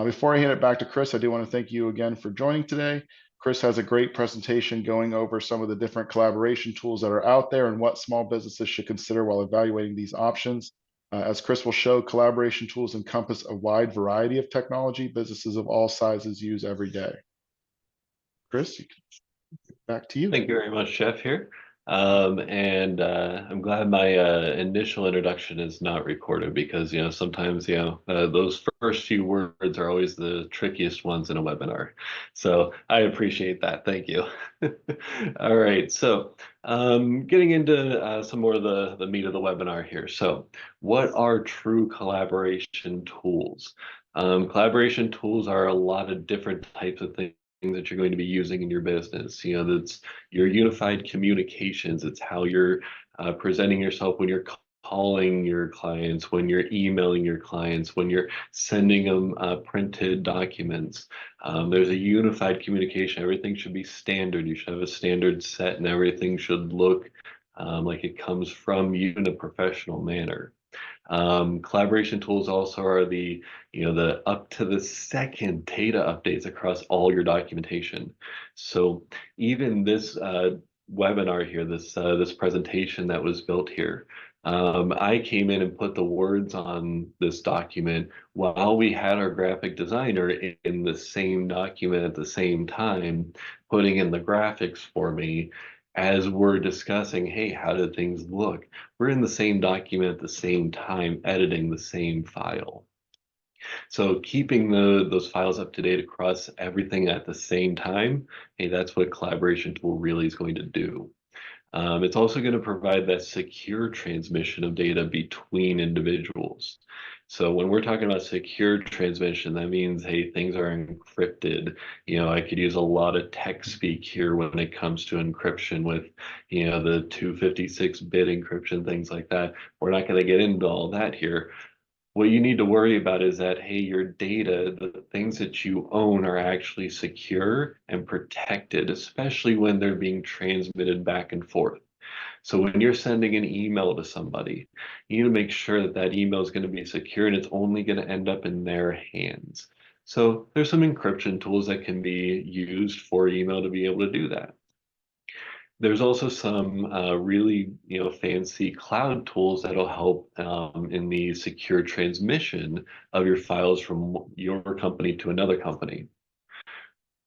Before I hand it back to Chris, I do want to thank you again for joining today. Chris has a great presentation going over some of the different collaboration tools that are out there and what small businesses should consider while evaluating these options. As Chris will show, collaboration tools encompass a wide variety of technology businesses of all sizes use every day. Chris, back to you. Thank you very much, Jeff here. I'm glad my initial introduction is not recorded because, sometimes, those first few words are always the trickiest ones in a webinar. So I appreciate that. Thank you. All right. So getting into some more of the meat of the webinar here. So what are true collaboration tools? Collaboration tools are a lot of different types of things that you're going to be using in your business. That's your unified communications. It's how you're presenting yourself when you're calling your clients, when you're emailing your clients, when you're sending them printed documents. There's a unified communication. Everything should be standard. You should have a standard set and everything should look like it comes from you in a professional manner. Collaboration tools also are the up to the second data updates across all your documentation. So even this webinar here, this presentation that was built here, I came in and put the words on this document while we had our graphic designer in the same document at the same time, putting in the graphics for me as we're discussing, hey, how did things look? We're in the same document at the same time, editing the same file. So keeping those files up to date across everything at the same time, hey, that's what a collaboration tool really is going to do. It's also going to provide that secure transmission of data between individuals. So when we're talking about secure transmission, that means, hey, things are encrypted. I could use a lot of tech speak here when it comes to encryption with, the 256-bit encryption, things like that. We're not going to get into all that here. What you need to worry about is that, hey, your data, the things that you own are actually secure and protected, especially when they're being transmitted back and forth. So when you're sending an email to somebody, you need to make sure that that email is going to be secure and it's only going to end up in their hands. So there's some encryption tools that can be used for email to be able to do that. There's also some really fancy cloud tools that'll help in the secure transmission of your files from your company to another company.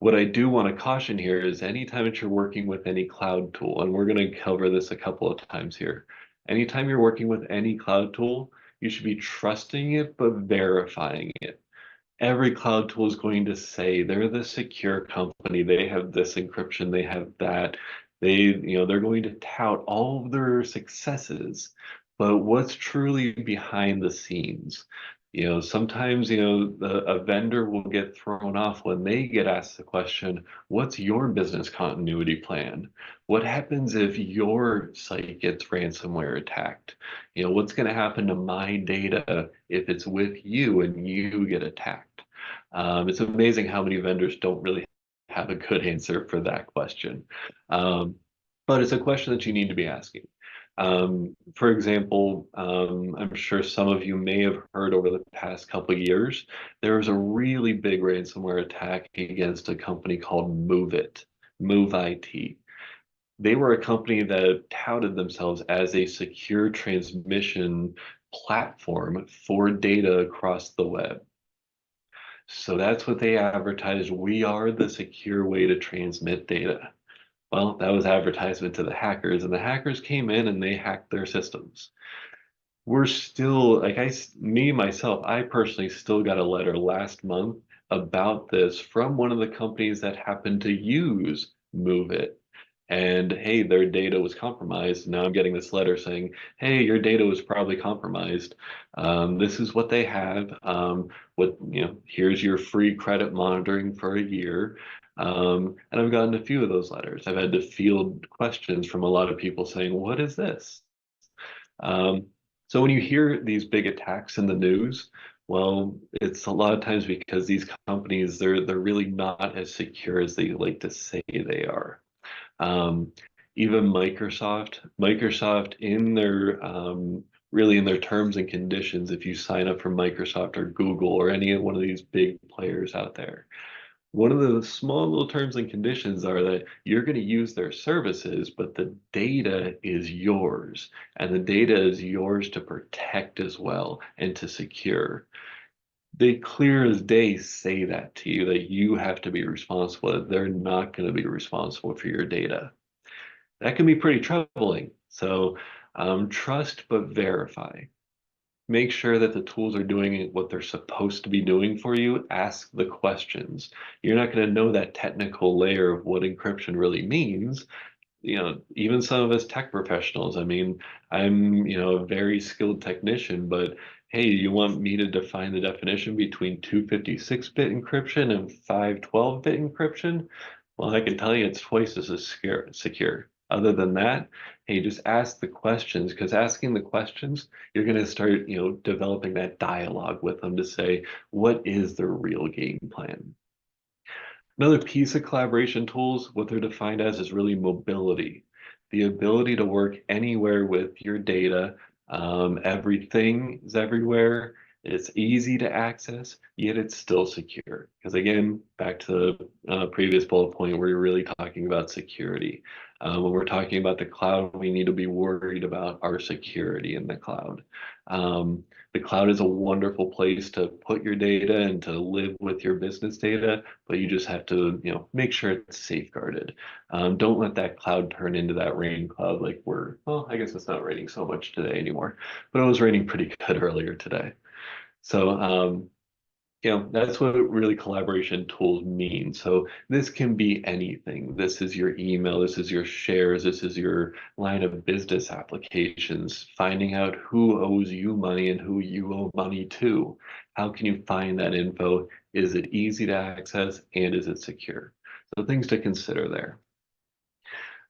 What I do want to caution here is anytime that you're working with any cloud tool, and we're going to cover this a couple of times here, anytime you're working with any cloud tool, you should be trusting it but verifying it. Every cloud tool is going to say they're the secure company, they have this encryption, they have that. They're going to tout all of their successes, but what's truly behind the scenes? Sometimes, a vendor will get thrown off when they get asked the question, what's your business continuity plan? What happens if your site gets ransomware attacked? What's going to happen to my data if it's with you and you get attacked? It's amazing how many vendors don't really have a good answer for that question. But it's a question that you need to be asking. For example, I'm sure some of you may have heard over the past couple of years, there was a really big ransomware attack against a company called MOVEit, MOVEit. They were a company that touted themselves as a secure transmission platform for data across the web. So that's what they advertised. We are the secure way to transmit data. Well, that was advertisement to the hackers, and the hackers came in and they hacked their systems. We're still, like myself, I personally still got a letter last month about this from one of the companies that happened to use MOVEit. And hey, their data was compromised. Now I'm getting this letter saying, hey, your data was probably compromised. This is what they have. Here's your free credit monitoring for a year. And I've gotten a few of those letters. I've had to field questions from a lot of people saying, what is this? So when you hear these big attacks in the news, well, it's a lot of times because these companies, they're really not as secure as they like to say they are. Even Microsoft in their really in their terms and conditions if you sign up for Microsoft or Google or any one of these big players out there. One of the small little terms and conditions are that you're going to use their services, but the data is yours, and the data is yours to protect as well and to secure. They clear as day say that to you, that you have to be responsible, that they're not going to be responsible for your data. That can be pretty troubling. So trust but verify. Make sure that the tools are doing what they're supposed to be doing for you. Ask the questions. You're not going to know that technical layer of what encryption really means. Even some of us tech professionals, I mean, I'm, a very skilled technician, but hey, you want me to define the definition between 256-bit encryption and 512-bit encryption? Well, I can tell you it's twice as secure. Other than that, hey, just ask the questions, because asking the questions, you're going to start, developing that dialogue with them to say, what is their real game plan? Another piece of collaboration tools, what they're defined as is really mobility, the ability to work anywhere with your data. Everything is everywhere. It's easy to access, yet it's still secure. Because again, back to the previous bullet point, where you're really talking about security. When we're talking about the cloud, we need to be worried about our security in the cloud. The cloud is a wonderful place to put your data and to live with your business data, but you just have to, make sure it's safeguarded. Don't let that cloud turn into that rain cloud well, I guess it's not raining so much today anymore, but it was raining pretty good earlier today. So, that's what really collaboration tools mean. So this can be anything. This is your email, this is your shares, this is your line of business applications, finding out who owes you money and who you owe money to. How can you find that info? Is it easy to access and is it secure? So things to consider there.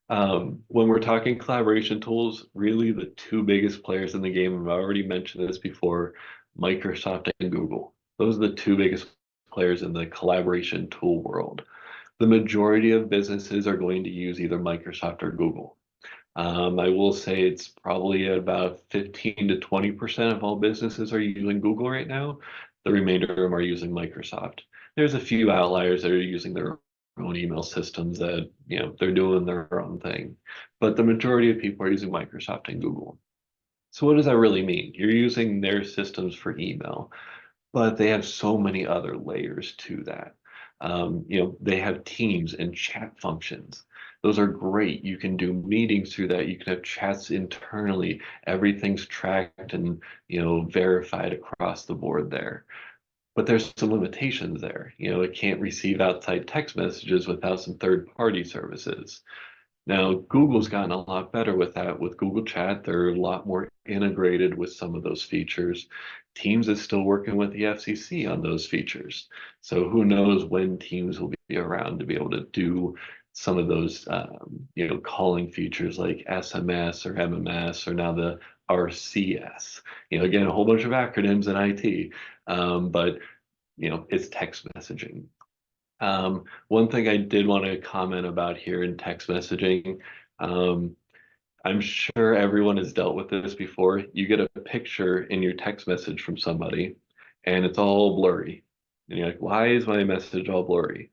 When we're talking collaboration tools, really the two biggest players in the game, I've already mentioned this before, Microsoft and Google. Those are the two biggest players in the collaboration tool world. The majority of businesses are going to use either Microsoft or Google. I will say it's probably about 15 to 20% of all businesses are using Google right now. The remainder of them are using Microsoft. There's a few outliers that are using their own email systems that, they're doing their own thing. But the majority of people are using Microsoft and Google. So what does that really mean? You're using their systems for email, but they have so many other layers to that. They have Teams and chat functions. Those are great. You can do meetings through that. You can have chats internally. Everything's tracked and, verified across the board there. But there's some limitations there. It can't receive outside text messages without some third-party services. Now, Google's gotten a lot better with that. With Google Chat, they're a lot more integrated with some of those features. Teams is still working with the FCC on those features. So who knows when Teams will be around to be able to do some of those, calling features like SMS or MMS or now the RCS. Again, a whole bunch of acronyms in IT, but it's text messaging. One thing I did want to comment about here in text messaging, I'm sure everyone has dealt with this before. You get a picture in your text message from somebody and it's all blurry. And you're like, why is my message all blurry?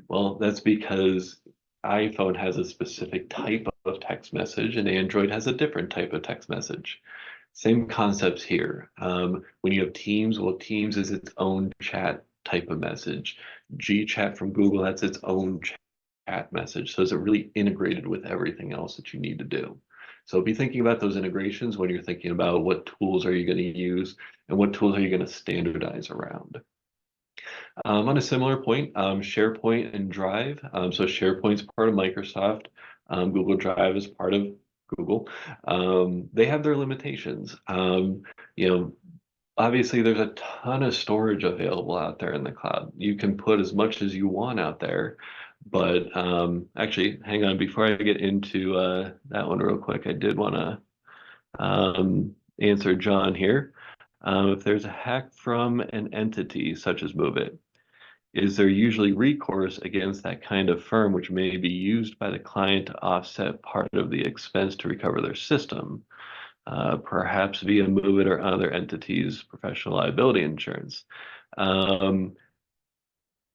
Well, that's because iPhone has a specific type of text message and Android has a different type of text message. Same concepts here. When you have Teams, well, Teams is its own chat type of message. GChat from Google, that's its own chat message. So is it really integrated with everything else that you need to do? So be thinking about those integrations when you're thinking about what tools are you going to use and what tools are you going to standardize around. On a similar point, SharePoint and Drive. So SharePoint's part of Microsoft. Google Drive is part of Google. They have their limitations. Obviously there's a ton of storage available out there in the cloud. You can put as much as you want out there, but actually, hang on, before I get into that one real quick, I did want to answer John here. If there's a hack from an entity such as MoveIt, is there usually recourse against that kind of firm which may be used by the client to offset part of the expense to recover their system? perhaps via Moveit or other entities, professional liability insurance.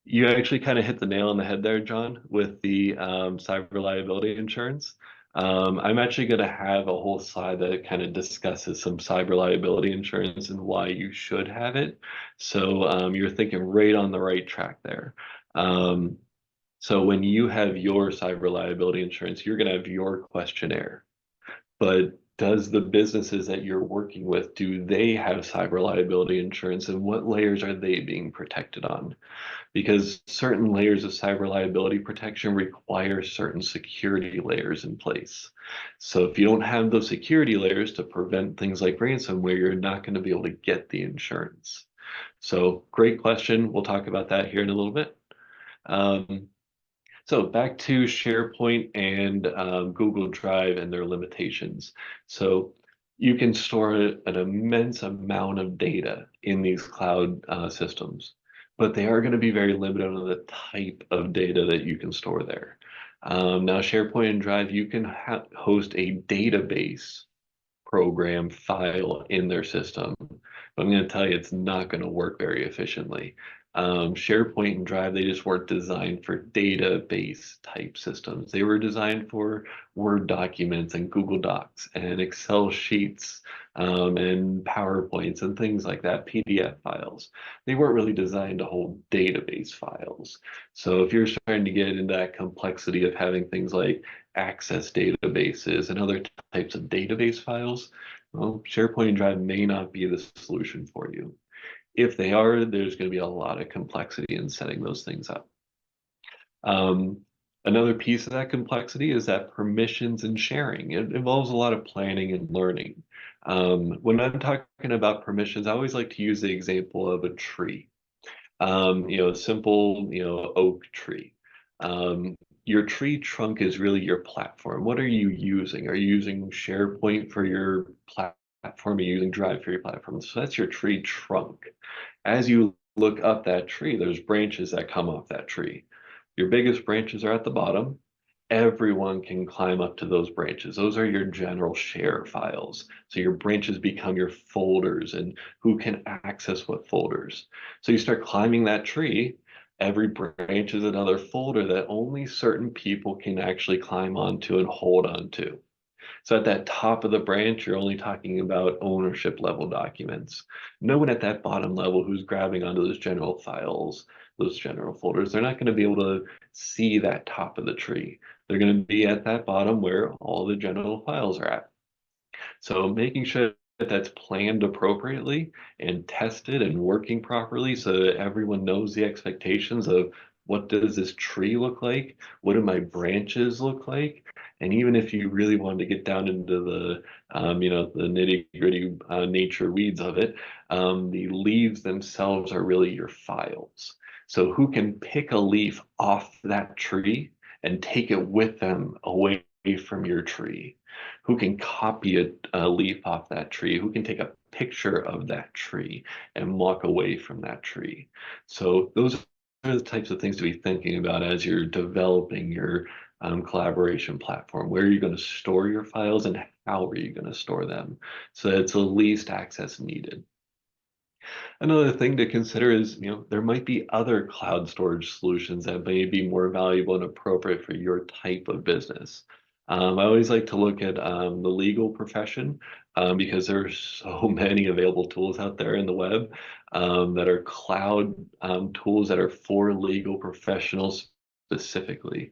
You actually kind of hit the nail on the head there, John, with the cyber liability insurance. I'm actually going to have a whole slide that kind of discusses some cyber liability insurance and why you should have it. So you're thinking right on the right track there. So when you have your cyber liability insurance, you're going to have your questionnaire. But does the businesses that you're working with, do they have cyber liability insurance, and what layers are they being protected on? Because certain layers of cyber liability protection require certain security layers in place. So if you don't have those security layers to prevent things like ransomware, you're not going to be able to get the insurance. So great question. We'll talk about that here in a little bit. So back to SharePoint and Google Drive and their limitations. So you can store an immense amount of data in these cloud systems, but they are going to be very limited on the type of data that you can store there. Now, SharePoint and Drive, you can host a database program file in their system, but I'm going to tell you it's not going to work very efficiently. SharePoint and Drive, they just weren't designed for database type systems. They were designed for Word documents and Google Docs and Excel sheets and PowerPoints and things like that, PDF files. They weren't really designed to hold database files. So if you're starting to get into that complexity of having things like access databases and other types of database files, well, SharePoint and Drive may not be the solution for you. If they are, there's going to be a lot of complexity in setting those things up. Another piece of that complexity is that permissions and sharing. It involves a lot of planning and learning. When I'm talking about permissions, I always like to use the example of a tree. A simple, oak tree. Your tree trunk is really your platform. What are you using? Are you using SharePoint for your platform? Are you using Drive for your platform? So that's your tree trunk. As you look up that tree, there's branches that come off that tree. Your biggest branches are at the bottom. Everyone can climb up to those branches. Those are your general share files. So your branches become your folders and who can access what folders. So you start climbing that tree, every branch is another folder that only certain people can actually climb onto and hold onto. So at that top of the branch, you're only talking about ownership level documents. No one at that bottom level who's grabbing onto those general files, those general folders, they're not going to be able to see that top of the tree. They're going to be at that bottom where all the general files are at. So making sure that that's planned appropriately and tested and working properly so that everyone knows the expectations of what does this tree look like? What do my branches look like? And even if you really wanted to get down into the, the nitty-gritty nature weeds of it, the leaves themselves are really your files. So who can pick a leaf off that tree and take it with them away from your tree? Who can copy a leaf off that tree? Who can take a picture of that tree and walk away from that tree? So those are the types of things to be thinking about as you're developing your collaboration platform. Where are you going to store your files and how are you going to store them? So it's the least access needed. Another thing to consider is, there might be other cloud storage solutions that may be more valuable and appropriate for your type of business. I always like to look at the legal profession because there's so many available tools out there in the web that are cloud tools that are for legal professionals specifically.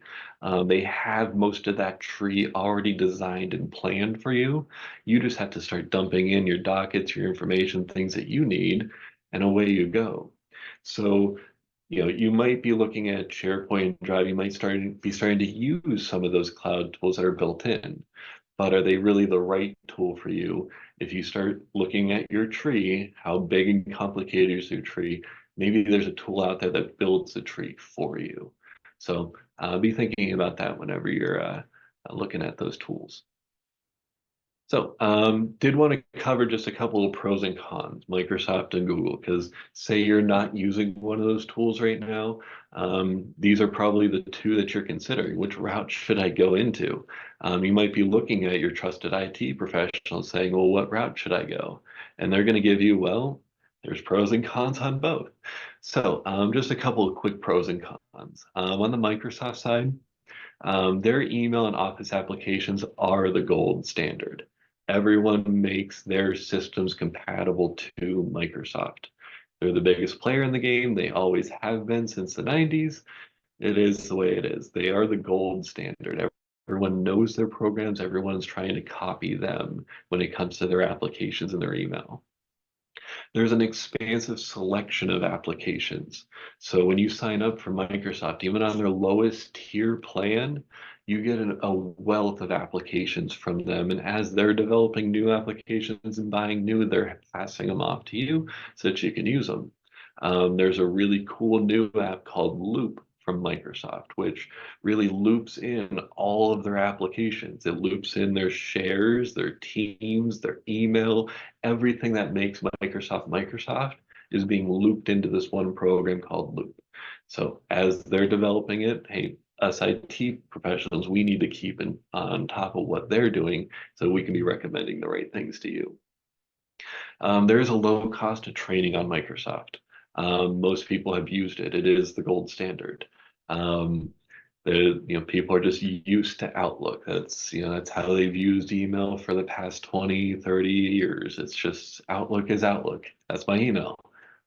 They have most of that tree already designed and planned for you. You just have to start dumping in your dockets, your information, things that you need, and away you go. So, you might be looking at SharePoint Drive, you might be starting to use some of those cloud tools that are built in, but are they really the right tool for you? If you start looking at your tree, how big and complicated is your tree? Maybe there's a tool out there that builds the tree for you. So be thinking about that whenever you're looking at those tools. So, did want to cover just a couple of pros and cons, Microsoft and Google, because say you're not using one of those tools right now, these are probably the two that you're considering. Which route should I go into? You might be looking at your trusted IT professional saying, well, what route should I go? And they're going to give you, well, there's pros and cons on both. So, just a couple of quick pros and cons. On the Microsoft side, their email and Office applications are the gold standard. Everyone makes their systems compatible to Microsoft. They're the biggest player in the game. They always have been since the 90s. It is the way it is. They are the gold standard. Everyone knows their programs. Everyone's trying to copy them when it comes to their applications and their email. There's an expansive selection of applications. So when you sign up for Microsoft, even on their lowest tier plan, you get a wealth of applications from them. And as they're developing new applications and buying new, they're passing them off to you so that you can use them. There's a really cool new app called Loop from Microsoft, which really loops in all of their applications. It loops in their shares, their teams, their email, everything that makes Microsoft Microsoft is being looped into this one program called Loop. So as they're developing it, hey, us IT professionals, we need to keep on top of what they're doing so we can be recommending the right things to you. There is a low cost of training on Microsoft. Most people have used it. It is the gold standard. Um, People are just used to Outlook. That's how they've used email for the past 20, 30 years. It's just Outlook is Outlook. That's my email.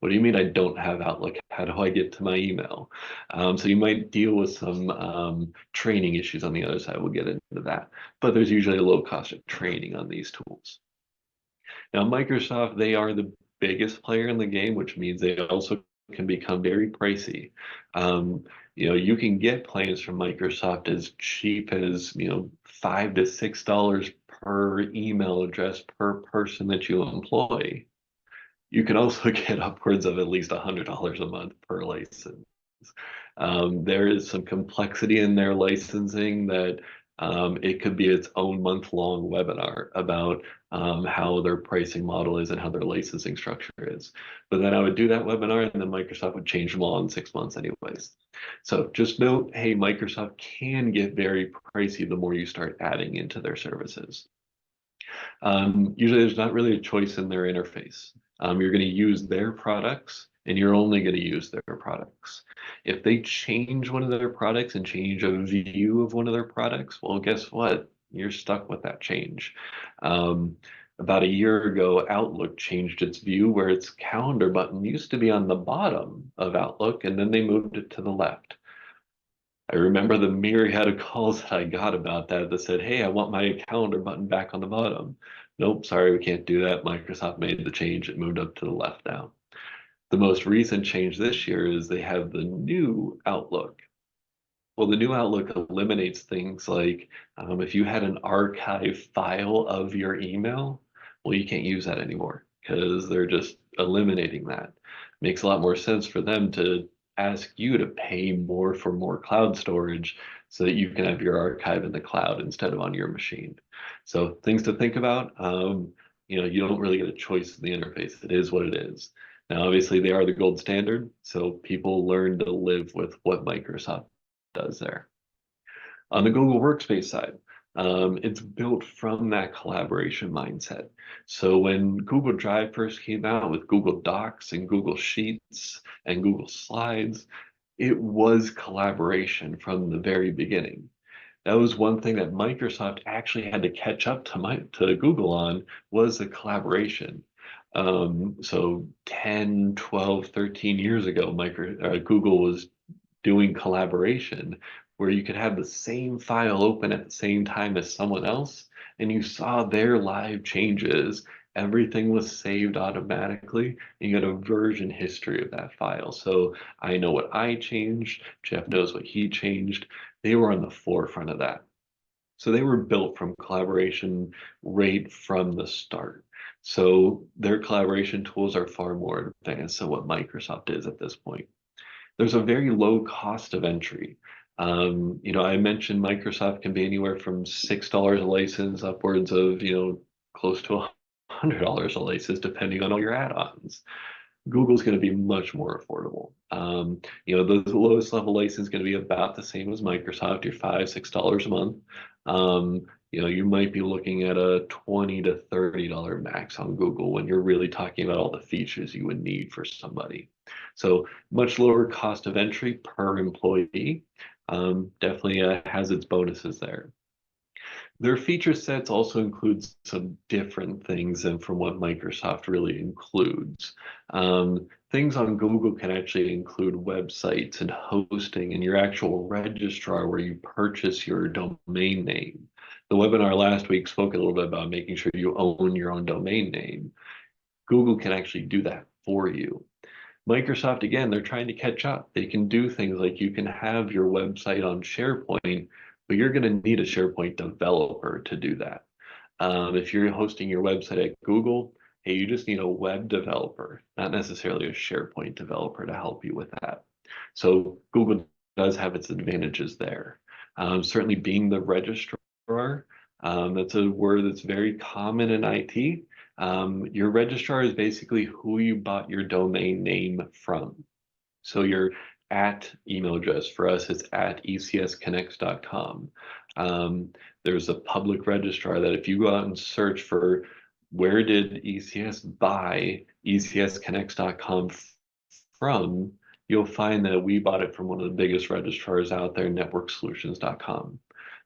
What do you mean I don't have Outlook? How do I get to my email? So you might deal with some training issues on the other side. We'll get into that. But there's usually a low cost of training on these tools. Now, Microsoft, they are the biggest player in the game, which means they also can become very pricey. You can get plans from Microsoft as cheap as, $5 to $6 per email address per person that you employ. You can also get upwards of at least $100 a month per license. There is some complexity in their licensing that it could be its own month-long webinar about how their pricing model is and how their licensing structure is. But then I would do that webinar and then Microsoft would change them all in 6 months anyways. So just note, hey, Microsoft can get very pricey the more you start adding into their services. Usually there's not really a choice in their interface. You're going to use their products and you're only going to use their products. If they change one of their products and change a view of one of their products, well, guess what? You're stuck with that change. About a year ago, Outlook changed its view where its calendar button used to be on the bottom of Outlook, and then they moved it to the left. I remember the myriad of calls that I got about that said, hey, I want my calendar button back on the bottom. Nope, sorry, we can't do that. Microsoft made the change. It moved up to the left now. The most recent change this year is they have the new Outlook. Well, the new Outlook eliminates things like if you had an archive file of your email, well, you can't use that anymore because they're just eliminating that. Makes a lot more sense for them to ask you to pay more for more cloud storage so that you can have your archive in the cloud instead of on your machine. So things to think about. You don't really get a choice in the interface. It is what it is. Now, obviously, they are the gold standard, so people learn to live with what Microsoft does there. On the Google Workspace side, it's built from that collaboration mindset. So when Google Drive first came out with Google Docs and Google Sheets and Google Slides, it was collaboration from the very beginning. That was one thing that Microsoft actually had to catch up to Google on was the collaboration. So 10, 12, 13 years ago, Google was doing collaboration where you could have the same file open at the same time as someone else, and you saw their live changes. Everything was saved automatically, and you had a version history of that file. So I know what I changed, Jeff knows what he changed. They were on the forefront of that. So they were built from collaboration right from the start. So their collaboration tools are far more advanced than what Microsoft is at this point. There's a very low cost of entry. I mentioned Microsoft can be anywhere from $6 a license upwards of, close to $100 a license, depending on all your add-ons. Google's going to be much more affordable. The lowest level license is going to be about the same as Microsoft, your $5-6 a month. You might be looking at a $20 to $30 max on Google when you're really talking about all the features you would need for somebody. So much lower cost of entry per employee. Definitely has its bonuses there. Their feature sets also includes some different things than from what Microsoft really includes. Things on Google can actually include websites and hosting and your actual registrar where you purchase your domain name. The webinar last week spoke a little bit about making sure you own your own domain name. Google can actually do that for you. Microsoft, again, they're trying to catch up. They can do things like you can have your website on SharePoint, but you're going to need a SharePoint developer to do that. If you're hosting your website at Google, hey, you just need a web developer, not necessarily a SharePoint developer to help you with that. So Google does have its advantages there. Certainly being the registrar, that's a word that's very common in IT. Your registrar is basically who you bought your domain name from. So your email address, for us, it's at ecsconnects.com. There's a public registrar that if you go out and search for where did ECS buy ecsconnects.com from, you'll find that we bought it from one of the biggest registrars out there, networksolutions.com.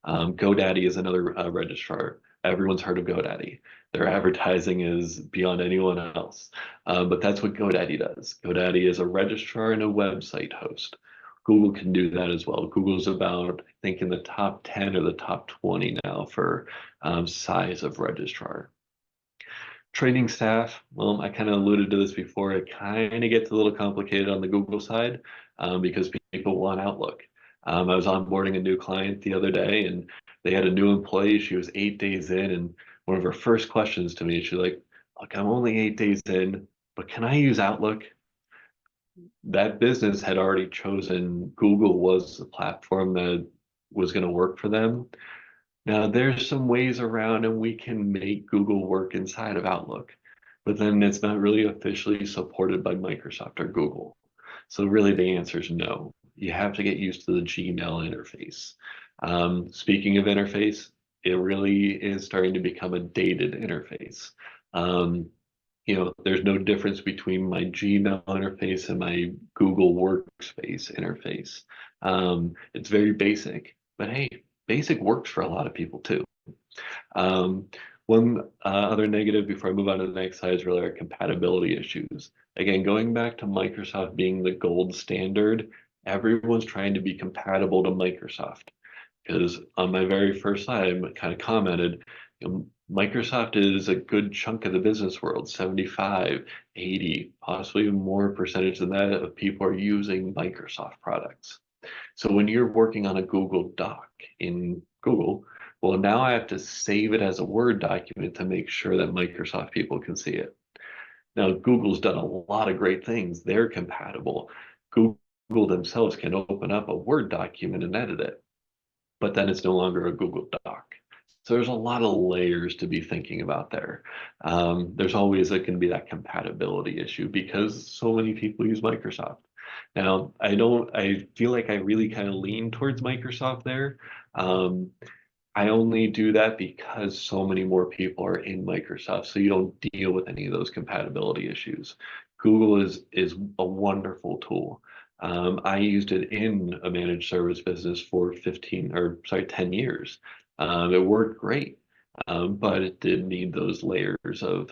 GoDaddy is another registrar. Everyone's heard of GoDaddy. Their advertising is beyond anyone else. But that's what GoDaddy does. GoDaddy is a registrar and a website host. Google can do that as well. Google's about, I think, in the top 10 or the top 20 now for size of registrar. Training staff, well, I kind of alluded to this before. It kind of gets a little complicated on the Google side because people want Outlook. I was onboarding a new client the other day and they had a new employee. She was 8 days in, and one of her first questions to me, she's like, look, I'm only 8 days in, but can I use Outlook? That business had already chosen Google was the platform that was going to work for them. Now, there's some ways around and we can make Google work inside of Outlook, but then it's not really officially supported by Microsoft or Google. So really the answer is no. You have to get used to the Gmail interface. Speaking of interface, it really is starting to become a dated interface. There's no difference between my Gmail interface and my Google Workspace interface. It's very basic, but hey, basic works for a lot of people too. One other negative before I move on to the next slide is really our compatibility issues. Again, going back to Microsoft being the gold standard, everyone's trying to be compatible to Microsoft. Because on my very first slide, I kind of commented, Microsoft is a good chunk of the business world, 75, 80, possibly even more percentage than that of people are using Microsoft products. So when you're working on a Google Doc in Google, well, now I have to save it as a Word document to make sure that Microsoft people can see it. Now, Google's done a lot of great things. They're compatible. Google themselves can open up a Word document and edit it, but then it's no longer a Google Doc. So there's a lot of layers to be thinking about there. There's always going to be that compatibility issue because so many people use Microsoft. Now, I feel like I really kind of lean towards Microsoft there. I only do that because so many more people are in Microsoft, so you don't deal with any of those compatibility issues. Google is a wonderful tool. I used it in a managed service business for 10 years. It worked great, but it did need those layers of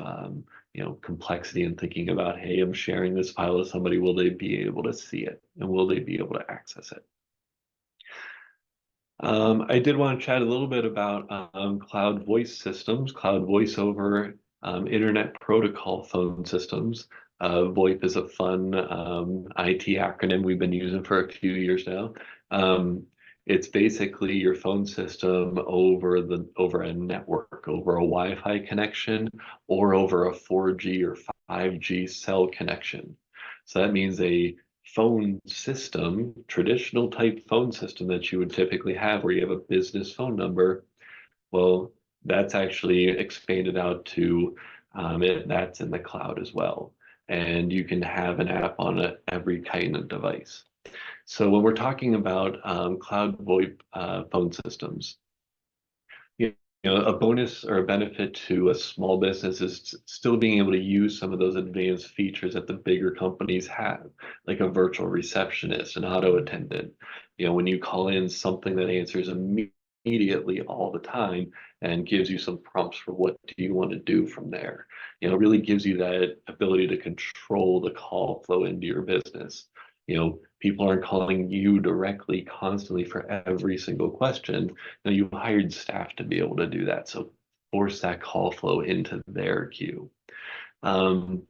complexity and thinking about, hey, I'm sharing this file with somebody. Will they be able to see it? And will they be able to access it? I did want to chat a little bit about cloud voice systems, cloud voice over internet protocol phone systems. VoIP is a fun IT acronym we've been using for a few years now. It's basically your phone system over a network, over a Wi-Fi connection, or over a 4G or 5G cell connection. So that means a phone system, traditional type phone system that you would typically have where you have a business phone number. Well, that's actually expanded out to that's in the cloud as well. And you can have an app on every kind of device. So when we're talking about cloud VoIP phone systems, you a bonus or a benefit to a small business is still being able to use some of those advanced features that the bigger companies have, like a virtual receptionist, an auto attendant. When you call in, something that answers immediately all the time and gives you some prompts for what do you want to do from there. Really gives you that ability to control the call flow into your business. People aren't calling you directly constantly for every single question. Now you hired staff to be able to do that. So force that call flow into their queue. Um,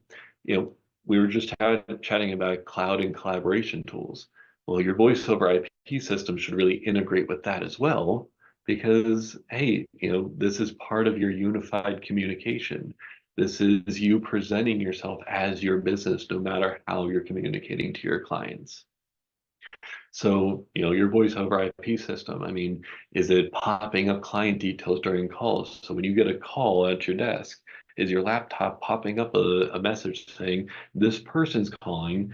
you know, we were just chatting about cloud and collaboration tools. Well, your voice over IP system should really integrate with that as well, because hey, this is part of your unified communication. This is you presenting yourself as your business, no matter how you're communicating to your clients. So, your voice over IP system, I mean, is it popping up client details during calls? So when you get a call at your desk, is your laptop popping up a message saying, this person's calling,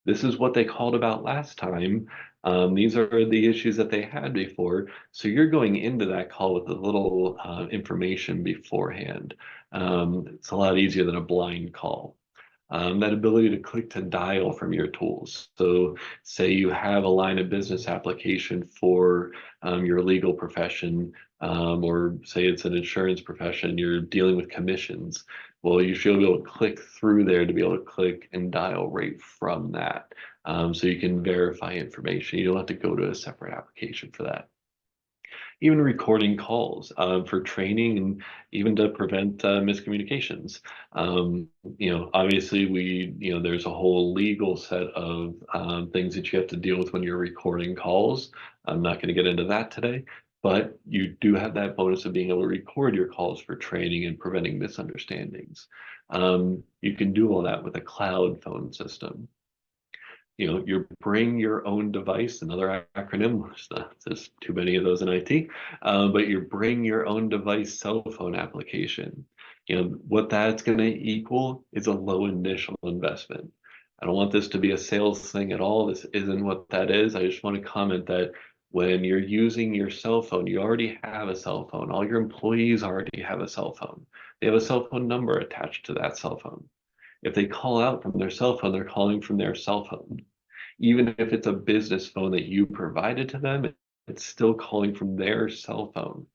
this is what they called about last time. These are the issues that they had before. So you're going into that call with a little information beforehand. It's a lot easier than a blind call. That ability to click to dial from your tools. So say you have a line of business application for your legal profession, or say it's an insurance profession, you're dealing with commissions. Well, you should be able to click through there to be able to click and dial right from that. So you can verify information. You don't have to go to a separate application for that. Even recording calls for training and even to prevent miscommunications. Obviously there's a whole legal set of things that you have to deal with when you're recording calls. I'm not going to get into that today, but you do have that bonus of being able to record your calls for training and preventing misunderstandings. You can do all that with a cloud phone system. You bring your own device, another acronym, there's too many of those in IT, but you bring your own device cell phone application. What that's going to equal is a low initial investment. I don't want this to be a sales thing at all. This isn't what that is. I just want to comment that when you're using your cell phone, you already have a cell phone. All your employees already have a cell phone. They have a cell phone number attached to that cell phone. If they call out from their cell phone, they're calling from their cell phone. Even if it's a business phone that you provided to them, it's still calling from their cell phone.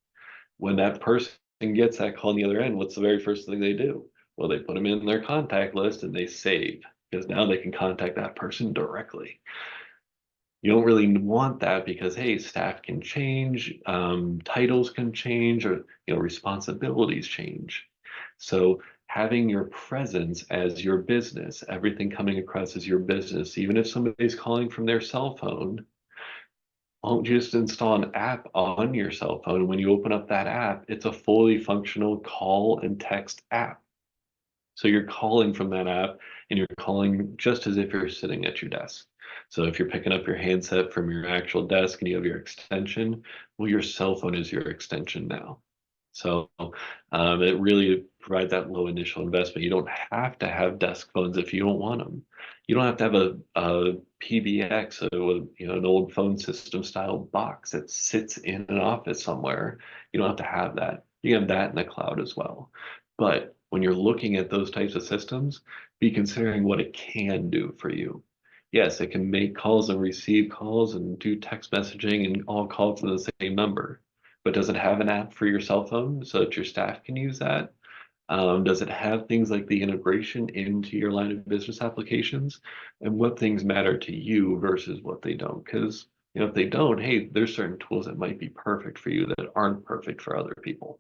When that person gets that call on the other end, what's the very first thing they do? Well, they put them in their contact list and they save, because now they can contact that person directly. You don't really want that because, hey, staff can change, titles can change, or responsibilities change. So having your presence as your business, everything coming across as your business, even if somebody's calling from their cell phone, don't just install an app on your cell phone. When you open up that app, it's a fully functional call and text app. So you're calling from that app and you're calling just as if you're sitting at your desk. So if you're picking up your handset from your actual desk and you have your extension, well, your cell phone is your extension now. So it really provides that low initial investment. You don't have to have desk phones if you don't want them. You don't have to have a PBX, an old phone system style box that sits in an office somewhere. You don't have to have that. You can have that in the cloud as well. But when you're looking at those types of systems, be considering what it can do for you. Yes, it can make calls and receive calls and do text messaging and all call from the same number. But does it have an app for your cell phone so that your staff can use that? Does it have things like the integration into your line of business applications? And what things matter to you versus what they don't? Because if they don't, hey, there's certain tools that might be perfect for you that aren't perfect for other people.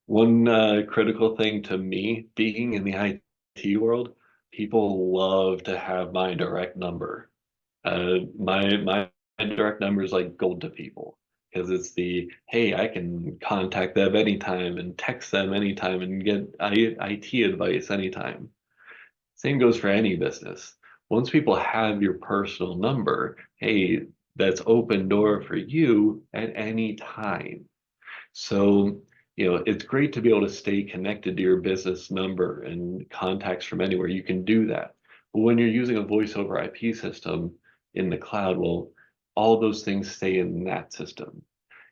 One critical thing to me being in the IT world, people love to have my direct number. My direct number is like gold to people because it's the, hey, I can contact them anytime and text them anytime and get IT advice anytime. Same goes for any business. Once people have your personal number, hey, that's open door for you at any time. So, it's great to be able to stay connected to your business number and contacts from anywhere. You can do that. But when you're using a voice over IP system in the cloud, well, all those things stay in that system.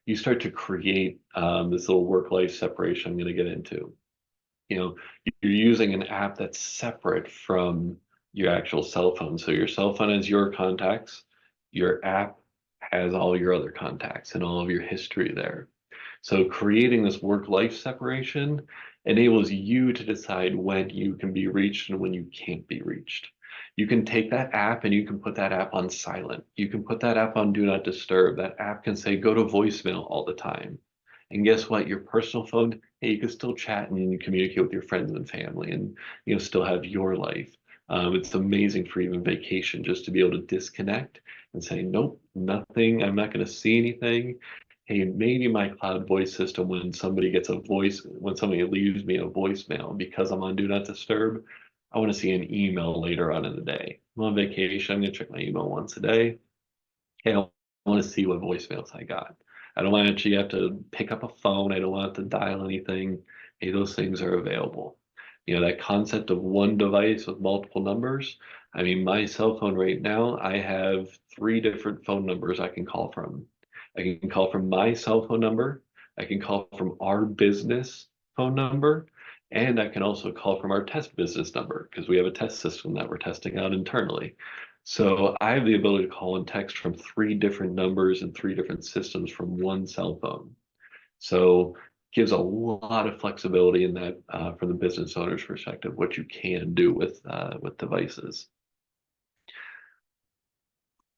You start to create this little work-life separation I'm going to get into. You're using an app that's separate from your actual cell phone. So your cell phone has your contacts, your app has all your other contacts and all of your history there. So creating this work-life separation enables you to decide when you can be reached and when you can't be reached. You can take that app and you can put that app on silent. You can put that app on do not disturb. That app can say go to voicemail all the time. And guess what? Your personal phone, hey, you can still chat and communicate with your friends and family and still have your life. It's amazing for even vacation just to be able to disconnect and say, nope, nothing, I'm not going to see anything. Hey, maybe my cloud voice system, when somebody leaves me a voicemail because I'm on do not disturb, I want to see an email later on in the day. I'm on vacation, I'm going to check my email once a day. Hey, I want to see what voicemails I got. I don't want to actually have to pick up a phone. I don't want to dial anything. Hey, those things are available. That concept of one device with multiple numbers. I mean, my cell phone right now, I have 3 different phone numbers I can call from. I can call from my cell phone number. I can call from our business phone number. And I can also call from our test business number because we have a test system that we're testing out internally. So I have the ability to call and text from 3 different numbers and 3 different systems from one cell phone. So gives a lot of flexibility in that from the business owner's perspective, what you can do with devices.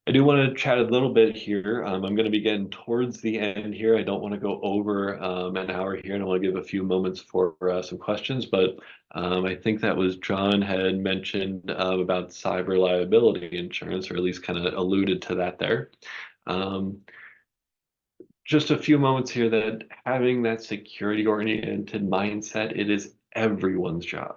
I do want to chat a little bit here. I'm going to be getting towards the end here. I don't want to go over an hour here, and I want to give a few moments for some questions. But I think that was John had mentioned about cyber liability insurance, or at least kind of alluded to that there. Just a few moments here that having that security-oriented mindset, it is everyone's job.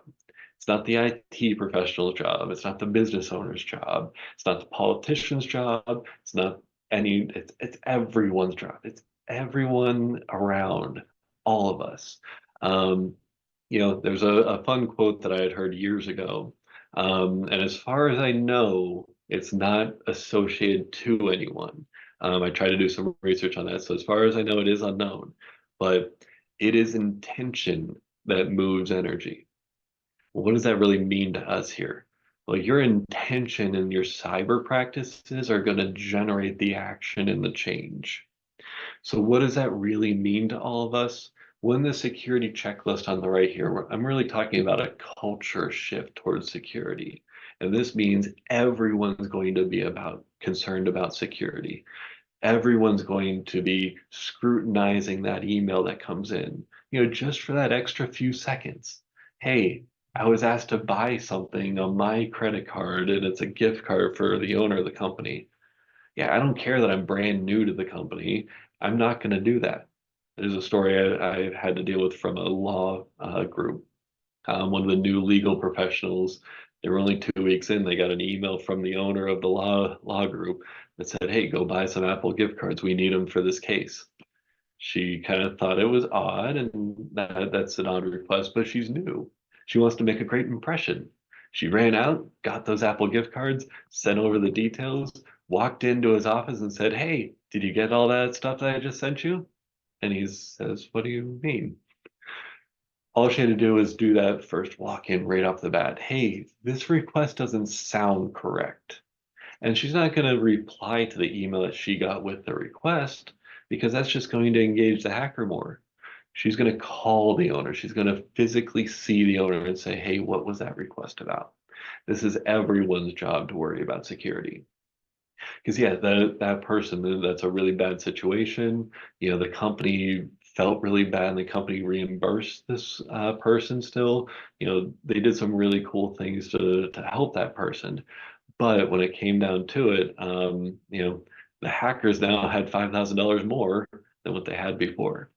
It's not the IT professional's job. It's not the business owner's job. It's not the politician's job. It's not it's everyone's job. It's everyone around, all of us. There's a fun quote that I had heard years ago. And as far as I know, it's not associated to anyone. I tried to do some research on that. So as far as I know, it is unknown, but it is intention that moves energy. Well, what does that really mean to us here? Well, your intention and your cyber practices are going to generate the action and the change. So what does that really mean to all of us? When the security checklist on the right here, I'm really talking about a culture shift towards security. And this means everyone's going to be concerned about security. Everyone's going to be scrutinizing that email that comes in, just for that extra few seconds. Hey, I was asked to buy something on my credit card and it's a gift card for the owner of the company. Yeah, I don't care that I'm brand new to the company. I'm not going to do that. There's a story I had to deal with from a law group. One of the new legal professionals, they were only 2 weeks in, they got an email from the owner of the law group that said, hey, go buy some Apple gift cards. We need them for this case. She kind of thought it was odd, and that's an odd request, but she's new. She wants to make a great impression. She ran out, got those Apple gift cards, sent over the details, walked into his office and said, hey, did you get all that stuff that I just sent you? And he says, what do you mean? All she had to do was do that first walk in right off the bat. Hey, this request doesn't sound correct. And she's not going to reply to the email that she got with the request because that's just going to engage the hacker more. She's going to call the owner. She's going to physically see the owner and say, hey, what was that request about? This is everyone's job to worry about security. Because yeah, that person, that's a really bad situation. The company felt really bad and the company reimbursed this person still. They did some really cool things to help that person. But when it came down to it, the hackers now had $5,000 more than what they had before.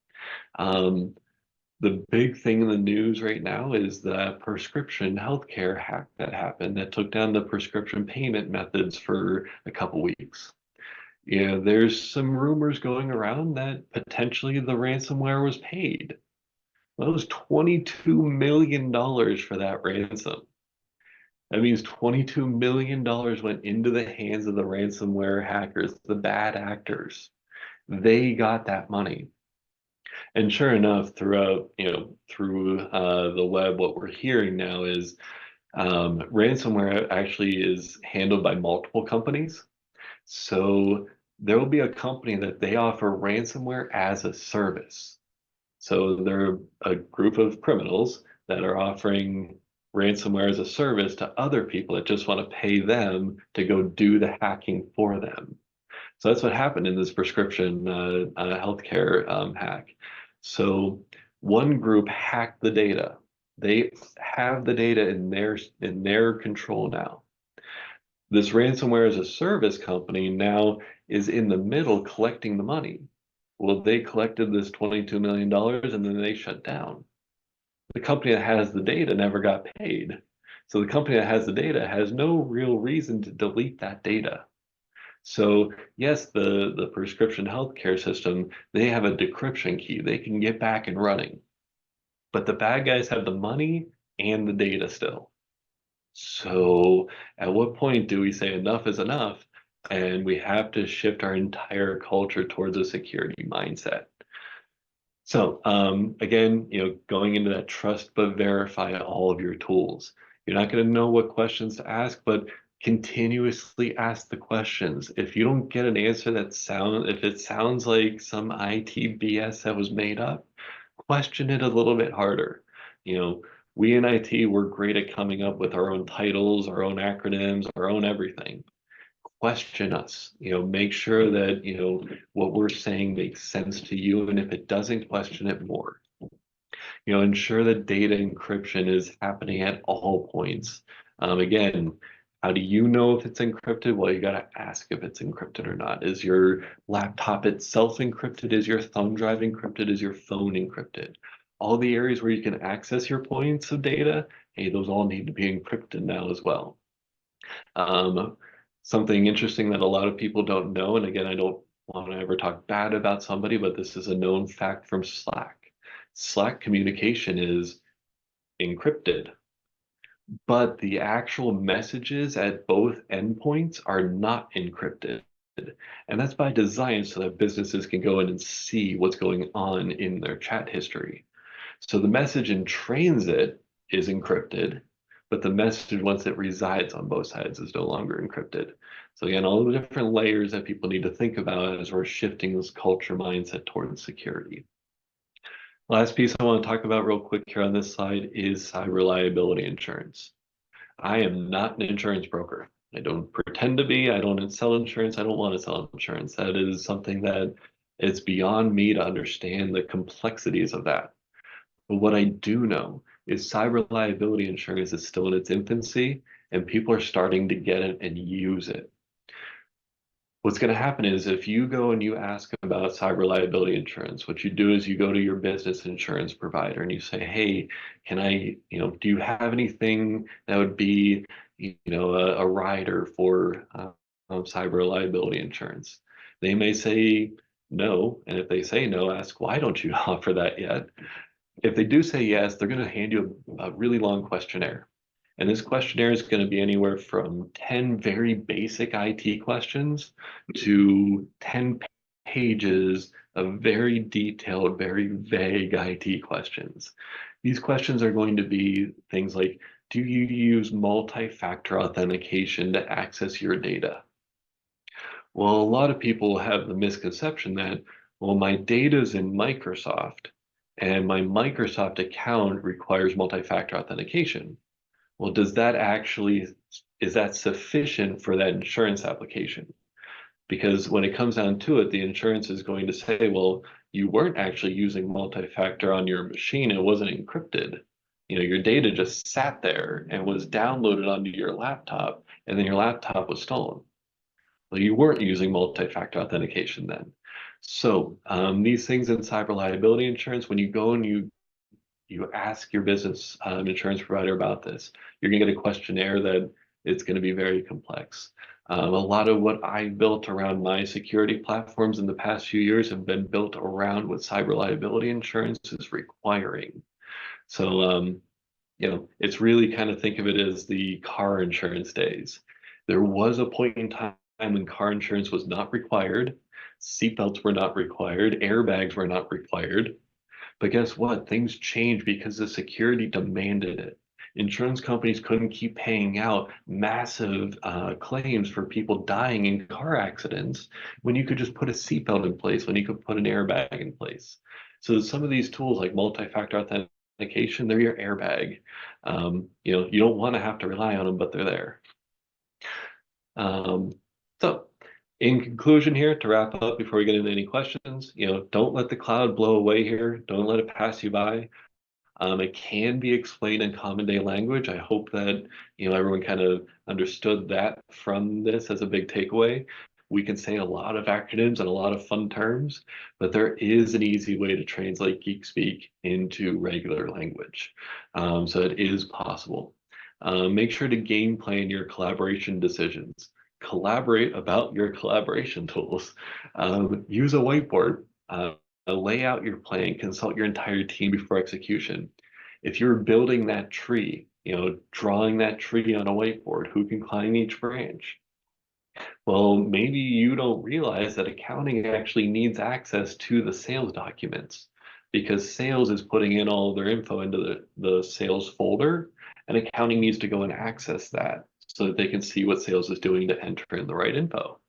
The big thing in the news right now is the prescription healthcare hack that happened that took down the prescription payment methods for a couple weeks. There's some rumors going around that potentially the ransomware was paid. Well, that was $22 million for that ransom. That means $22 million went into the hands of the ransomware hackers, the bad actors. They got that money. And sure enough, through the web, what we're hearing now is ransomware actually is handled by multiple companies. So there will be a company that they offer ransomware as a service. So they're a group of criminals that are offering ransomware as a service to other people that just want to pay them to go do the hacking for them. So that's what happened in this prescription healthcare hack. So one group hacked the data. They have the data in their control now. This ransomware as a service company now is in the middle collecting the money. Well, they collected this $22 million and then they shut down. The company that has the data never got paid. So the company that has the data has no real reason to delete that data. So yes, the prescription healthcare system, they have a decryption key. They can get back and running. But the bad guys have the money and the data still. So at what point do we say enough is enough and we have to shift our entire culture towards a security mindset? So again, going into that trust but verify all of your tools. You're not going to know what questions to ask, but continuously ask the questions. If you don't get an answer if it sounds like some IT BS that was made up, question it a little bit harder. You know, we in IT, we're great at coming up with our own titles, our own acronyms, our own everything. Question us, make sure that, what we're saying makes sense to you. And if it doesn't, question it more. Ensure that data encryption is happening at all points. Again, how do you know if it's encrypted? Well, you got to ask if it's encrypted or not. Is your laptop itself encrypted? Is your thumb drive encrypted? Is your phone encrypted? All the areas where you can access your points of data, hey, those all need to be encrypted now as well. Something interesting that a lot of people don't know, and again, I don't want to ever talk bad about somebody, but this is a known fact from Slack. Slack communication is encrypted, but the actual messages at both endpoints are not encrypted. And that's by design so that businesses can go in and see what's going on in their chat history. So the message in transit is encrypted, but the message once it resides on both sides is no longer encrypted. So again, all the different layers that people need to think about as we're shifting this culture mindset towards security. Last piece I want to talk about real quick here on this slide is cyber liability insurance. I am not an insurance broker. I don't pretend to be. I don't sell insurance. I don't want to sell insurance. That is something that it's beyond me to understand the complexities of that. But what I do know is cyber liability insurance is still in its infancy and people are starting to get it and use it. What's going to happen is if you go and you ask about cyber liability insurance, what you do is you go to your business insurance provider and you say, hey, can I, do you have anything that would be, a rider for cyber liability insurance? They may say no. And if they say no, ask, why don't you offer that yet? If they do say yes, they're going to hand you a really long questionnaire. And this questionnaire is going to be anywhere from 10 very basic IT questions to 10 pages of very detailed, very vague IT questions. These questions are going to be things like, do you use multi-factor authentication to access your data? Well, a lot of people have the misconception that, well, my data is in Microsoft and my Microsoft account requires multi-factor authentication. Well, is that sufficient for that insurance application? Because when it comes down to it, the insurance is going to say, well, you weren't actually using multi-factor on your machine. It wasn't encrypted. Your data just sat there and was downloaded onto your laptop, and then your laptop was stolen. Well, you weren't using multi-factor authentication then. So these things in cyber liability insurance, when you go and you ask your business insurance provider about this, you're going to get a questionnaire that it's going to be very complex. A lot of what I built around my security platforms in the past few years have been built around what cyber liability insurance is requiring. So, it's really kind of think of it as the car insurance days. There was a point in time when car insurance was not required, seatbelts were not required, airbags were not required. But guess what? Things changed because the security demanded it. Insurance companies couldn't keep paying out massive claims for people dying in car accidents when you could just put a seatbelt in place, when you could put an airbag in place. So some of these tools like multi-factor authentication, they're your airbag. You don't want to have to rely on them, but they're there. So in conclusion here, to wrap up before we get into any questions, don't let the cloud blow away here. Don't let it pass you by. It can be explained in common day language. I hope that everyone kind of understood that from this as a big takeaway. We can say a lot of acronyms and a lot of fun terms, but there is an easy way to translate geek speak into regular language. So it is possible. Make sure to game plan your collaboration decisions. Collaborate about your collaboration tools. Use a whiteboard. Lay out your plan, consult your entire team before execution. If you're building that tree, drawing that tree on a whiteboard, who can climb each branch? Well, maybe you don't realize that accounting actually needs access to the sales documents because sales is putting in all their info into the sales folder, and accounting needs to go and access that so that they can see what sales is doing to enter in the right info.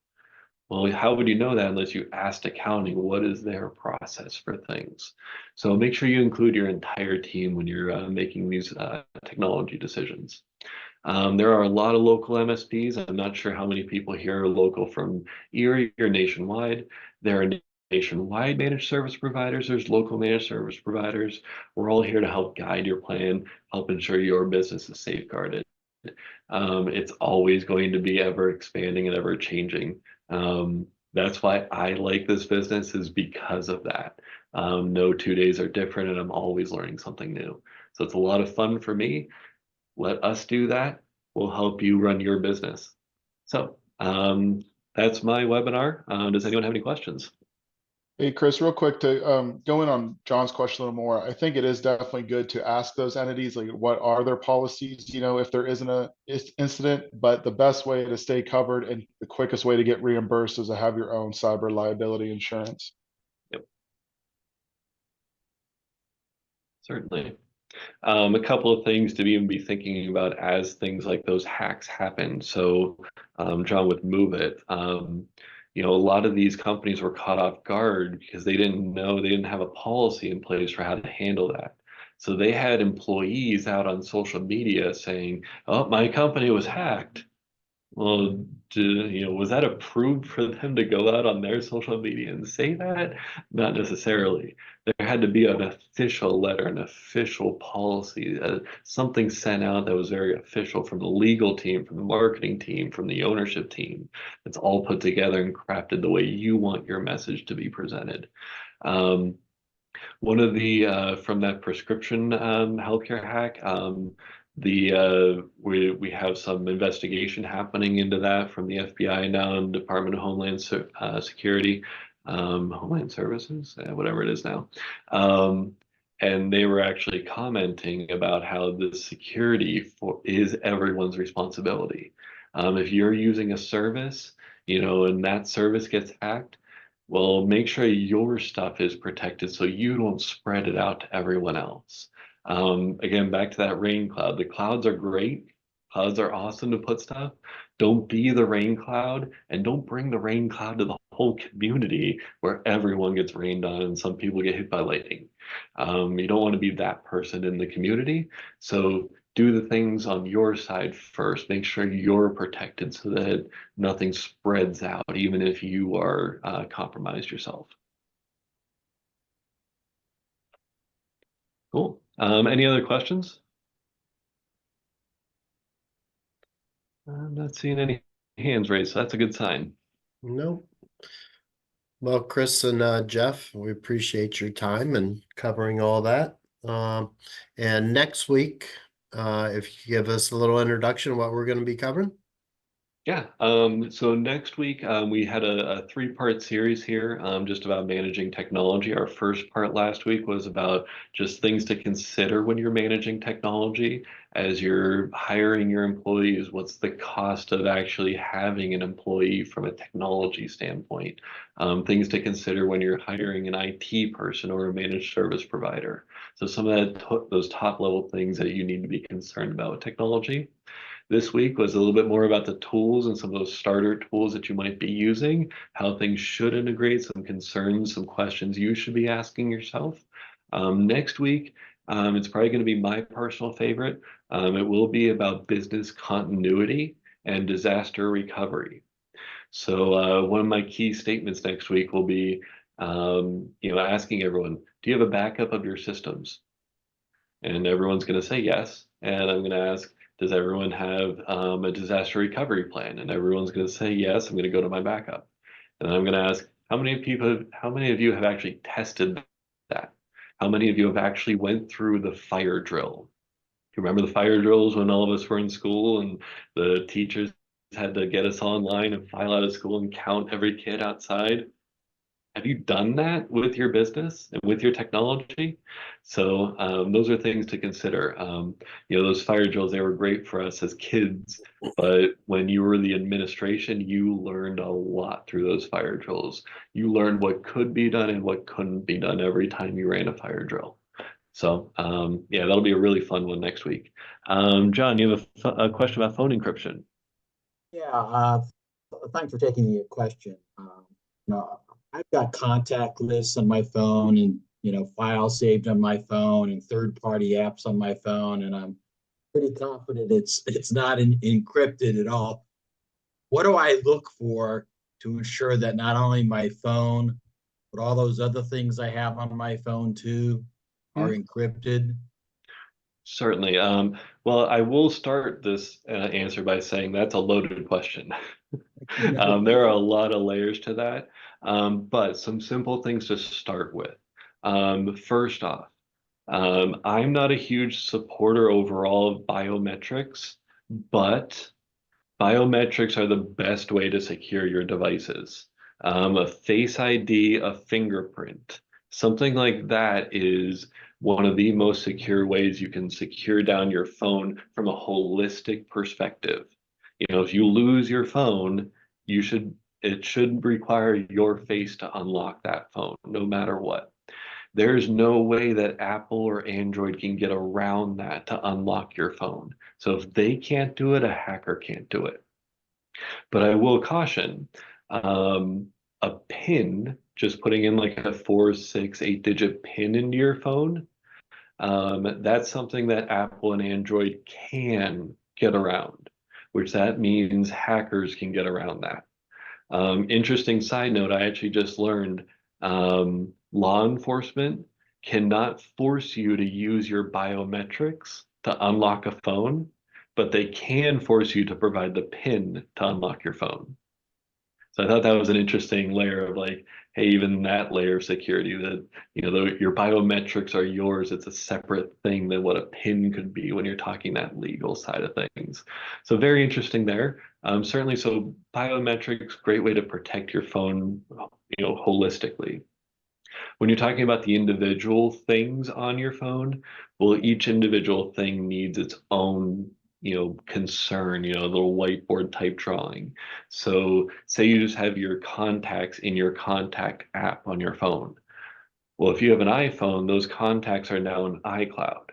Well, how would you know that unless you asked accounting what is their process for things? So make sure you include your entire team when you're making these technology decisions. There are a lot of local MSPs. I'm not sure how many people here are local from Erie or nationwide. There are nationwide managed service providers. There's local managed service providers. We're all here to help guide your plan, help ensure your business is safeguarded. It's always going to be ever expanding and ever changing. That's why I like this business, is because of that. No 2 days are different, and I'm always learning something new. So it's a lot of fun for me. Let us do that. We'll help you run your business. So that's my webinar. Does anyone have any questions? Hey, Chris, real quick to go in on John's question a little more. I think it is definitely good to ask those entities, like, what are their policies, if there isn't a incident, but the best way to stay covered and the quickest way to get reimbursed is to have your own cyber liability insurance. Yep. Certainly. A couple of things to even be thinking about as things like those hacks happen. So, John, with MOVEit, a lot of these companies were caught off guard because they didn't have a policy in place for how to handle that. So they had employees out on social media saying, "Oh, my company was hacked." Well, was that approved for them to go out on their social media and say that? Not necessarily. There had to be an official letter, an official policy, something sent out that was very official from the legal team, from the marketing team, from the ownership team. It's all put together and crafted the way you want your message to be presented. One of the from that prescription healthcare hack, we have some investigation happening into that from the FBI now and Department of Homeland Security, Homeland Services, whatever it is now. And they were actually commenting about how the security is everyone's responsibility. If you're using a service, and that service gets hacked, well, make sure your stuff is protected so you don't spread it out to everyone else. Again, back to that rain cloud. The clouds are great. Clouds are awesome to put stuff. Don't be the rain cloud, and don't bring the rain cloud to the whole community where everyone gets rained on and some people get hit by lightning. You don't want to be that person in the community. So do the things on your side first. Make sure you're protected so that nothing spreads out, even if you are compromised yourself. Cool. Any other questions? I'm not seeing any hands raised, so that's a good sign. Nope. Well, Chris and Jeff, we appreciate your time and covering all that. And next week, if you give us a little introduction of what we're going to be covering. Yeah, so next week we had a three-part series here just about managing technology. Our first part last week was about just things to consider when you're managing technology as you're hiring your employees. What's the cost of actually having an employee from a technology standpoint? Things to consider when you're hiring an IT person or a managed service provider. So some of those top level things that you need to be concerned about with technology. This week was a little bit more about the tools and some of those starter tools that you might be using, how things should integrate, some concerns, some questions you should be asking yourself. Next week, it's probably going to be my personal favorite. It will be about business continuity and disaster recovery. So one of my key statements next week will be, asking everyone, do you have a backup of your systems? And everyone's going to say yes. And I'm going to ask, does everyone have a disaster recovery plan? And everyone's going to say yes. I'm going to go to my backup. And I'm going to ask, how many of you have actually tested that? How many of you have actually went through the fire drill? You remember the fire drills when all of us were in school and the teachers had to get us online and file out of school and count every kid outside? Have you done that with your business and with your technology? So those are things to consider. Those fire drills, they were great for us as kids, but when you were the administration, you learned a lot through those fire drills. You learned what could be done and what couldn't be done every time you ran a fire drill. So yeah, that'll be a really fun one next week. John, you have a question about phone encryption. Yeah, thanks for taking the question. I've got contact lists on my phone and, files saved on my phone and third-party apps on my phone, and I'm pretty confident it's not encrypted at all. What do I look for to ensure that not only my phone, but all those other things I have on my phone too are encrypted? Certainly. Well, I will start this answer by saying that's a loaded question. There are a lot of layers to that, but some simple things to start with. First off, I'm not a huge supporter overall of biometrics, but biometrics are the best way to secure your devices. A Face ID, a fingerprint, something like that is one of the most secure ways you can secure down your phone from a holistic perspective. If you lose your phone, it should require your face to unlock that phone, no matter what. There's no way that Apple or Android can get around that to unlock your phone. So if they can't do it, a hacker can't do it. But I will caution, a PIN, just putting in like a 4, 6, 8-digit PIN into your phone, that's something that Apple and Android can get around, which that means hackers can get around that. Interesting side note, I actually just learned law enforcement cannot force you to use your biometrics to unlock a phone, but they can force you to provide the PIN to unlock your phone. So I thought that was an interesting layer of like, hey, even that layer of security that, your biometrics are yours. It's a separate thing than what a PIN could be when you're talking that legal side of things. So very interesting there. Certainly, so biometrics, great way to protect your phone, holistically. When you're talking about the individual things on your phone, well, each individual thing needs its own concern, little whiteboard type drawing. So say you just have your contacts in your contact app on your phone. Well, if you have an iPhone, those contacts are now in iCloud.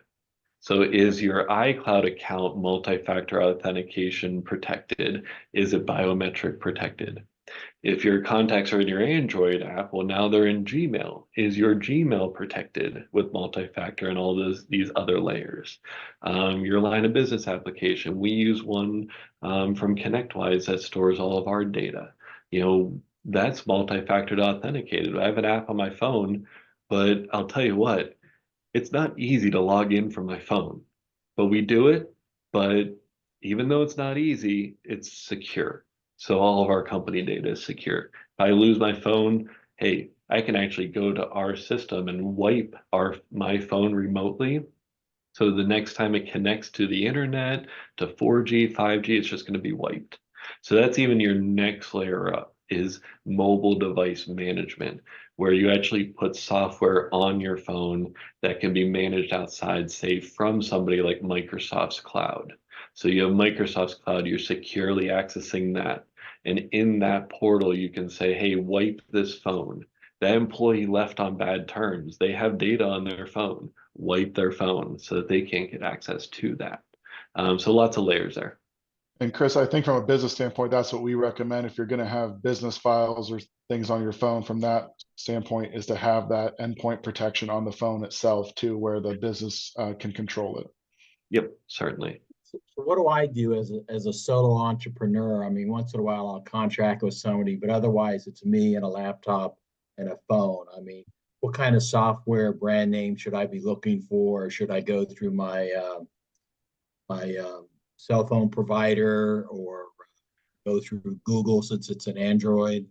So is your iCloud account multi-factor authentication protected? Is it biometric protected? If your contacts are in your Android app, well, now they're in Gmail. Is your Gmail protected with multi-factor and all these other layers? Your line of business application, we use one from ConnectWise that stores all of our data. That's multi-factored authenticated. I have an app on my phone, but I'll tell you what, it's not easy to log in from my phone, but we do it. But even though it's not easy, it's secure. So all of our company data is secure. If I lose my phone, hey, I can actually go to our system and wipe my phone remotely. So the next time it connects to the internet, to 4G, 5G, it's just going to be wiped. So that's even your next layer up is mobile device management, where you actually put software on your phone that can be managed outside, say from somebody like Microsoft's cloud. So you have Microsoft's cloud, you're securely accessing that. And in that portal, you can say, hey, wipe this phone. That employee left on bad terms. They have data on their phone. Wipe their phone so that they can't get access to that. So lots of layers there. And Chris, I think from a business standpoint, that's what we recommend. If you're going to have business files or things on your phone from that standpoint, is to have that endpoint protection on the phone itself too, where the business can control it. Yep, certainly. So what do I do as a solo entrepreneur? I mean, once in a while I'll contract with somebody, but otherwise it's me and a laptop and a phone. I mean, what kind of software brand name should I be looking for? Or should I go through my cell phone provider, or go through Google since it's an Android?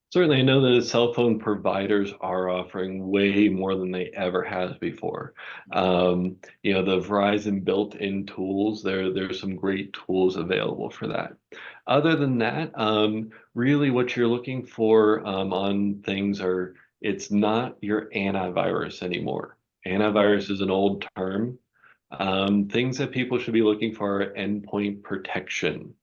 Certainly, I know that cell phone providers are offering way more than they ever have before. You know, the Verizon built-in tools, there's some great tools available for that. Other than that, really what you're looking for on things are, it's not your antivirus anymore. Antivirus is an old term. Things that people should be looking for are endpoint protection.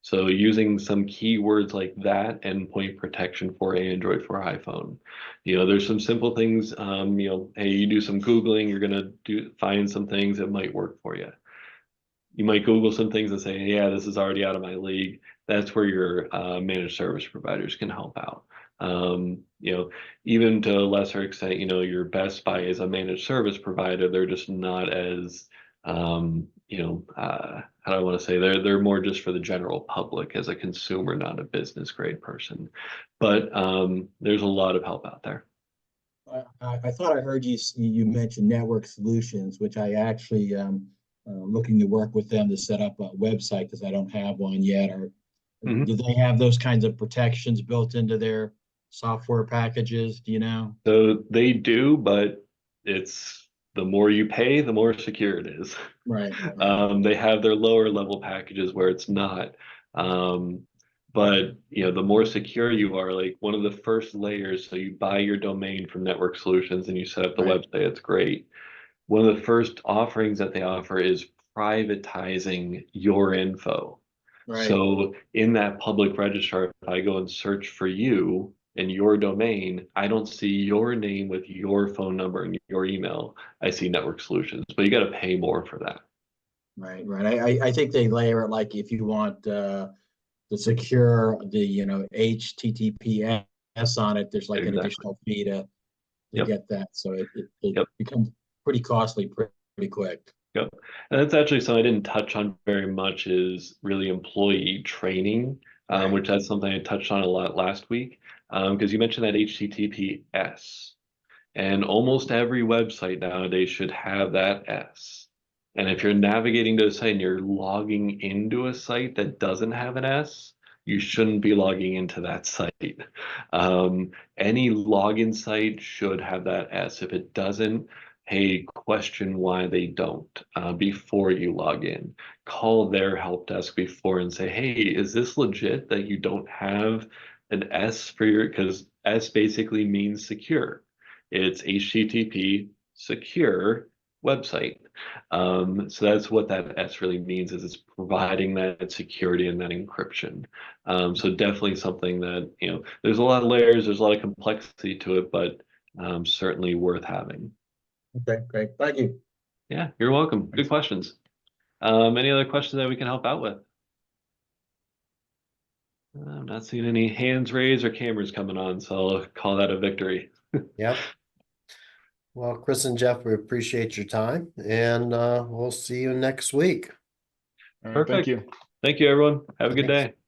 So using some keywords like that, endpoint protection for Android, for iPhone. You know, there's some simple things, you know, hey, you do some Googling, you're gonna find some things that might work for you. You might Google some things and say, yeah, this is already out of my league. That's where your managed service providers can help out. You know, even to a lesser extent, you know, your Best Buy is a managed service provider. They're just not as you know, how do I want to say, they're more just for the general public as a consumer, not a business grade person. But there's a lot of help out there. I thought I heard you mention Network Solutions, which I actually looking to work with them to set up a website because I don't have one yet. Or do they have those kinds of protections built into their software packages? Do you know? So they do, but it's the more you pay, the more secure it is. Right. They have their lower level packages where it's not. But you know, the more secure you are, like one of the first layers, so you buy your domain from Network Solutions and you set up the Right. website, it's great. One of the first offerings that they offer is privatizing your info. Right. So in that public registrar, if I go and search for you and your domain, I don't see your name with your phone number and your email. I see Network Solutions, but you got to pay more for that. Right. I think they layer it like if you want to secure the, you know, HTTPS on it, there's like an Exactly. additional fee to Yep. get that. So it Yep. becomes pretty costly pretty quick. Yep. And that's actually something I didn't touch on very much, is really employee training, Right. which that's something I touched on a lot last week, because you mentioned that HTTPS, and almost every website nowadays should have that S. And if you're navigating to a site and you're logging into a site that doesn't have an S, you shouldn't be logging into that site. Any login site should have that S. If it doesn't, hey, question why they don't before you log in. Call their help desk before and say, hey, is this legit that you don't have an S for your, because S basically means secure. It's HTTP secure website. So that's what that S really means, is it's providing that security and that encryption. So definitely something that, you know, there's a lot of layers, there's a lot of complexity to it, but certainly worth having. Okay, great. Thank you. Yeah, you're welcome. Good questions. Any other questions that we can help out with? I'm not seeing any hands raised or cameras coming on, so I'll call that a victory. Yep. Well, Chris and Jeff, we appreciate your time, and we'll see you next week. All right, thank Perfect. you. Thank you, everyone. Have a good Thanks. day.